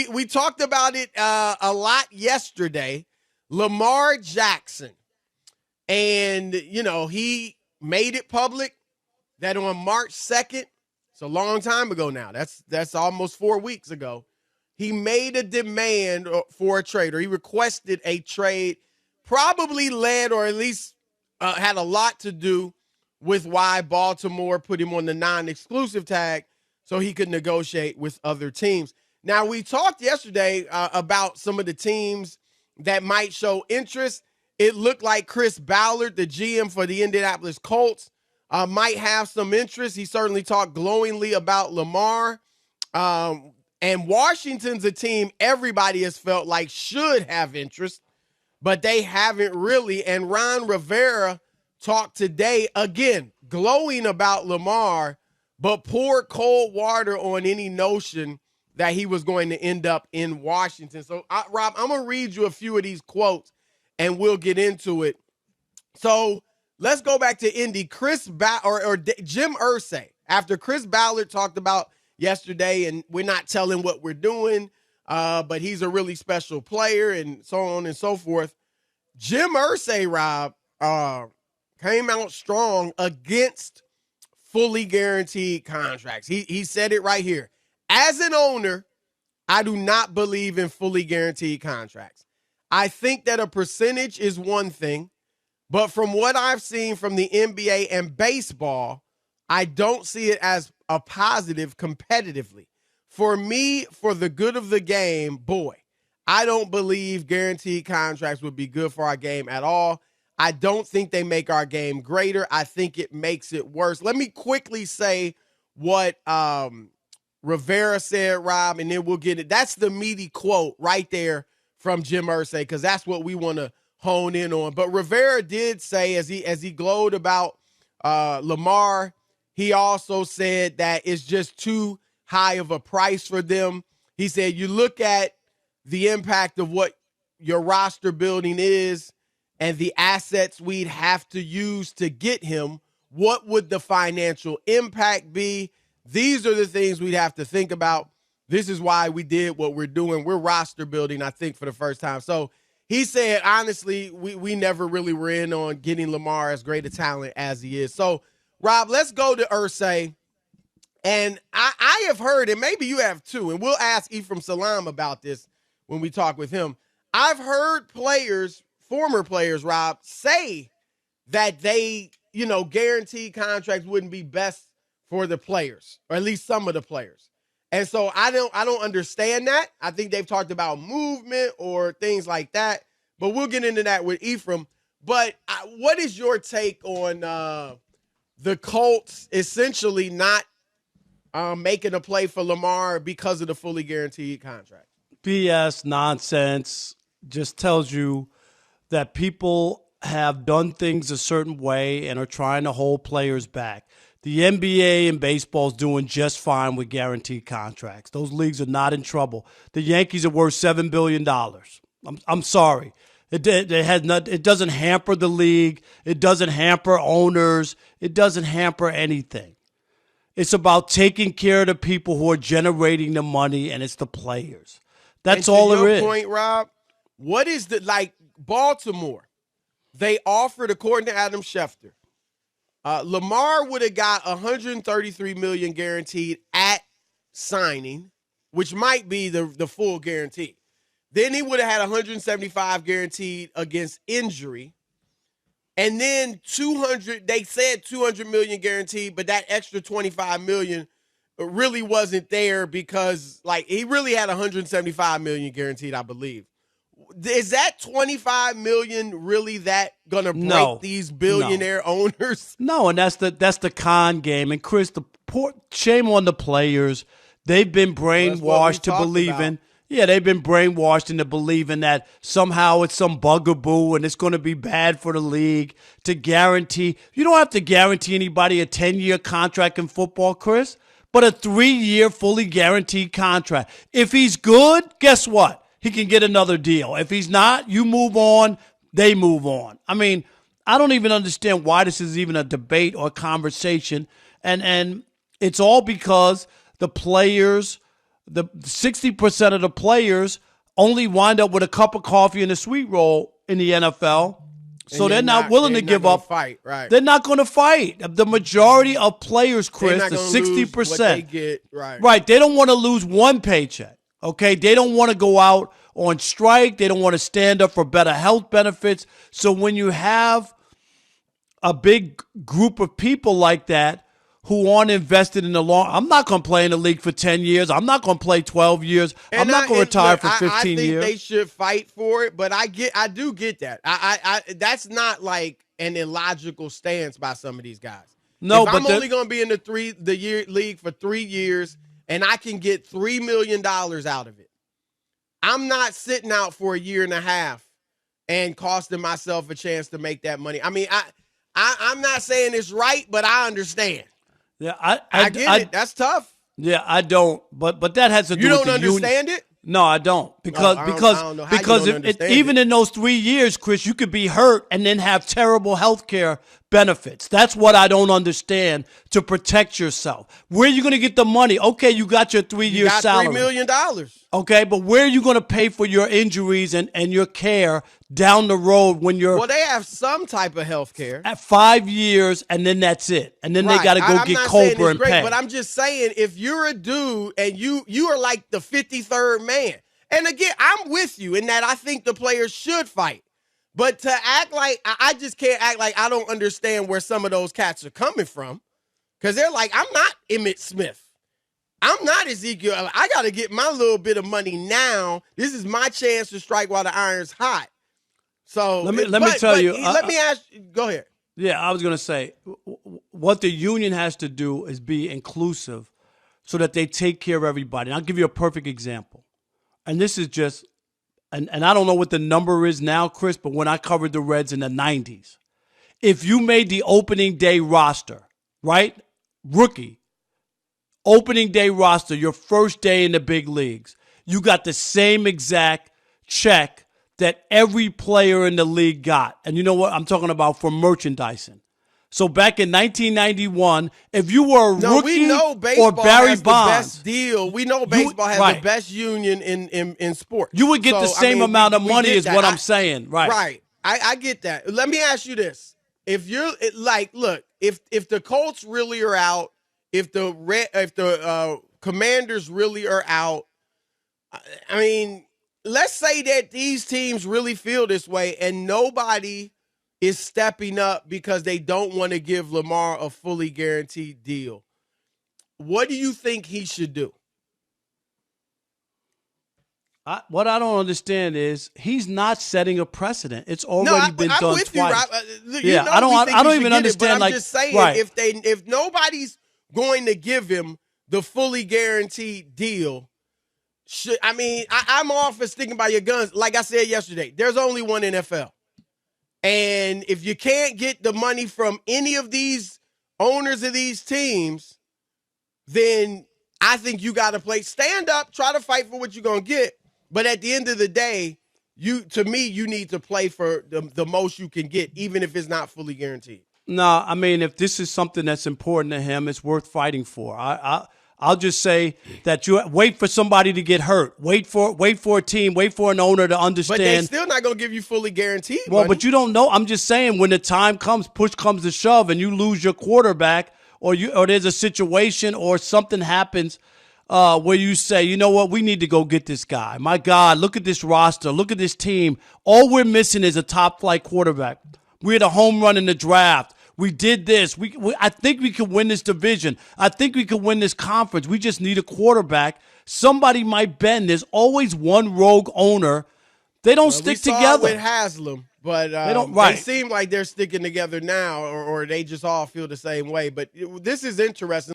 we talked about it a lot yesterday. Lamar Jackson. And, he made it public that on March 2nd, it's a long time ago now. That's almost 4 weeks ago. He made a demand for a trade, or he requested a trade, probably led or at least had a lot to do with why Baltimore put him on the non-exclusive tag so he could negotiate with other teams. Now, we talked yesterday about some of the teams that might show interest. It looked like Chris Ballard, the GM for the Indianapolis Colts, might have some interest. He certainly talked glowingly about Lamar. And Washington's a team everybody has felt like should have interest, but they haven't really. And Ron Rivera talked today, again, glowing about Lamar, but poured cold water on any notion that he was going to end up in Washington. So, Rob, I'm going to read you a few of these quotes, and we'll get into it. So let's go back to Indy. Jim Irsay, after Chris Ballard talked about yesterday, and we're not telling what we're doing, but he's a really special player and so on and so forth. Jim Irsay, Rob, came out strong against fully guaranteed contracts. He said it right here. As an owner, I do not believe in fully guaranteed contracts. I think that a percentage is one thing, but from what I've seen from the NBA and baseball, I don't see it as a positive competitively. For me, for the good of the game, boy, I don't believe guaranteed contracts would be good for our game at all. I don't think they make our game greater. I think it makes it worse. Let me quickly say what Rivera said, Rob, and then we'll get it. That's the meaty quote right there from Jim Irsay, because that's what we want to hone in on. But Rivera did say, as he glowed about Lamar, he also said that it's just too high of a price for them. He said, you look at the impact of what your roster building is and the assets we'd have to use to get him, what would the financial impact be? These are the things we'd have to think about. This is why we did what we're doing. We're roster building, I think, for the first time. So he said, honestly, we never really were in on getting Lamar as great a talent as he is. So, Rob, let's go to Irsay. And I have heard, and maybe you have too, and we'll ask Ephraim Salam about this when we talk with him. I've heard players, former players, Rob, say that they, guaranteed contracts wouldn't be best for the players, or at least some of the players. And so I don't understand that. I think they've talked about movement or things like that, but we'll get into that with Ephraim. But what is your take on the Colts essentially not making a play for Lamar because of the fully guaranteed contract? BS nonsense. Just tells you that people have done things a certain way and are trying to hold players back. The NBA and baseball is doing just fine with guaranteed contracts. Those leagues are not in trouble. The Yankees are worth $7 billion. I'm sorry. It doesn't hamper the league. It doesn't hamper owners. It doesn't hamper anything. It's about taking care of the people who are generating the money, and it's the players. That's all there is. To your point, Rob, what is Baltimore? They offered, according to Adam Schefter, Lamar would have got $133 million guaranteed at signing, which might be the full guarantee. Then he would have had $175 guaranteed against injury. And then they said $200 million guaranteed, but that extra $25 million really wasn't there because he really had $175 million guaranteed, I believe. Is that $25 million really that gonna break these billionaire owners? No, and that's the con game. And Chris, shame on the players. They've been brainwashed to believe in. Yeah, they've been brainwashed into believing that somehow it's some bugaboo and it's going to be bad for the league to guarantee. You don't have to guarantee anybody a 10-year contract in football, Chris, but a 3-year fully guaranteed contract. If he's good, guess what? He can get another deal. If he's not, you move on, they move on. I mean, I don't even understand why this is even a debate or conversation. And it's all because the players the 60% of the players only wind up with a cup of coffee and a sweet roll in the NFL. So they're not willing to give up. Fight, right? They're not going to fight. The majority of players, Chris, the 60%, they get, right? Right. They don't want to lose one paycheck. Okay. They don't want to go out on strike. They don't want to stand up for better health benefits. So when you have a big group of people like that who aren't invested in the long, I'm not going to play in the league for 10 years. I'm not going to play 12 years. I'm not going to retire for 15 years. I think they should fight for it, but I do get that. I that's not like an illogical stance by some of these guys. No, if but I'm only going to be in the year league for 3 years and I can get $3 million out of it, I'm not sitting out for a year and a half and costing myself a chance to make that money. I mean, I'm not saying it's right, but I understand. Yeah, I get it. That's tough. Yeah, I don't. But that has to do with the union. You don't understand it? No, I don't. Because even in those 3 years, Chris, you could be hurt and then have terrible health care benefits. That's what I don't understand, to protect yourself. Where are you going to get the money? Okay, you got your 3-year salary. $3 million. Okay, but where are you going to pay for your injuries and your care down the road when you're... Well, they have some type of health care. At 5 years, and then that's it. And then they got to go get Cobra and pay. But I'm just saying, if you're a dude and you are like the 53rd man, and again, I'm with you in that I think the players should fight. But to act like, I just can't act like I don't understand where some of those cats are coming from. Because they're like, I'm not Emmitt Smith. I'm not Ezekiel. I got to get my little bit of money now. This is my chance to strike while the iron's hot. So let me tell you. Let me ask you. Go ahead. Yeah, I was going to say, what the union has to do is be inclusive so that they take care of everybody. And I'll give you a perfect example. And this is just, and I don't know what the number is now, Chris, but when I covered the Reds in the 90s, if you made the opening day roster, right? Rookie, opening day roster, your first day in the big leagues, you got the same exact check that every player in the league got. And you know what? I'm talking about for merchandising. So back in 1991, if you were a rookie or Barry Bonds, the best deal. We know baseball has the best union in sports. You would get the same amount of money, is what I'm saying. Right. Right. I get that. Let me ask you this. If you're like, look, if the Colts really are out, if the Commanders really are out, I mean, let's say that these teams really feel this way and nobody is stepping up because they don't want to give Lamar a fully guaranteed deal. What do you think he should do? What I don't understand is he's not setting a precedent. It's already been done twice. I don't even understand. I'm just saying, right. if nobody's going to give him the fully guaranteed deal, I'm all for sticking by your guns. Like I said yesterday, there's only one NFL. And if you can't get the money from any of these owners of these teams, then I think you got to stand up, try to fight for what you're going to get. But at the end of the day, you need to play for the most you can get, even if it's not fully guaranteed. No, I mean, if this is something that's important to him, it's worth fighting for. I'll just say that you wait for somebody to get hurt. Wait for a team. Wait for an owner to understand. But they're still not going to give you fully guaranteed money. Well, but you don't know. I'm just saying, when the time comes, push comes to shove, and you lose your quarterback, or there's a situation or something happens where you say, you know what, we need to go get this guy. My God, look at this roster. Look at this team. All we're missing is a top-flight quarterback. We had a home run in the draft. We did this. I think we could win this division. I think we could win this conference. We just need a quarterback. Somebody might bend. There's always one rogue owner. They don't stick together. With Haslam, but they seem like they're sticking together now, or they just all feel the same way. But this is interesting.